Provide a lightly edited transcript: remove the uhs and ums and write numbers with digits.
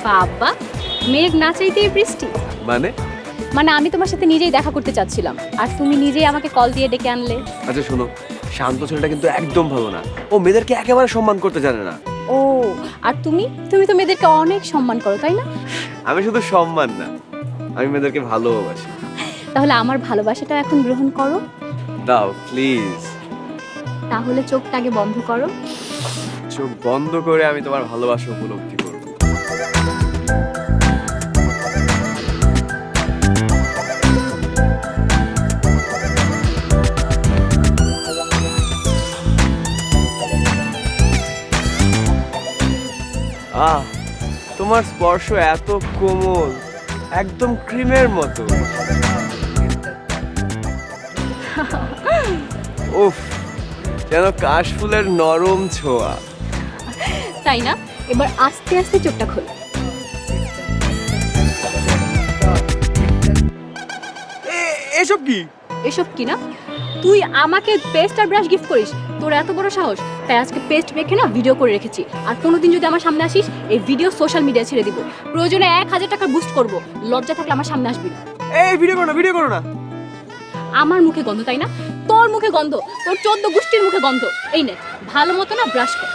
বাবা, মেঘ না চাইতেই বৃষ্টি। মানে? মানে আমি তোমার সাথে নিজেই দেখা করতে চাচ্ছিলাম, আর তুমি নিজেই আমাকে কল দিয়ে ডেকে আনলে। আচ্ছা শোনো, শান্ত ছেলেটা কিন্তু একদম ভালো না। ও মেয়েদেরকে একেবারে সম্মান করতে জানে না। ও, আর তুমি তুমি তো মেয়েদেরকে অনেক সম্মান করো, তাই না? আমি শুধু সম্মান না, আমি মেয়েদেরকে ভালোবাসি। তাহলে আমার ভালোবাসাটা এখন গ্রহণ করো। দাও প্লিজ। তাহলে চোখটা আগে বন্ধ করো। চোখ বন্ধ করে আমি তোমার ভালোবাসা উপলব্ধি করব। তোমার স্পর্শ এত কোমল, একদম ক্রিমের মতো। উফ, যেন কাশফুলের নরম ছোঁয়া। তাই না? এবার আস্তে আস্তে চোখটা খোলো। এসব কি? এসব কি না? তুই আমাকে পেস্ট আর ব্রাশ গিফট করিস, তোর এত বড় সাহস। তাই আজকে পেস্ট মেখে না ভিডিও করে রেখেছি, আর কোনোদিন যদি আমার সামনে আসিস এই ভিডিও সোশ্যাল মিডিয়া ছেড়ে দিব। প্রয়োজনে 1000 টাকা বুস্ট করব, লজ্জা থাকলে আমার সামনে আসবি না। এই ভিডিও করো না, ভিডিও করো না। আমার মুখে গন্ধ, তাই না? তোর মুখে গন্ধ, তোর 14 গোষ্ঠীর মুখে গন্ধ। এই নে, ভালো মতো না ব্রাশ কর।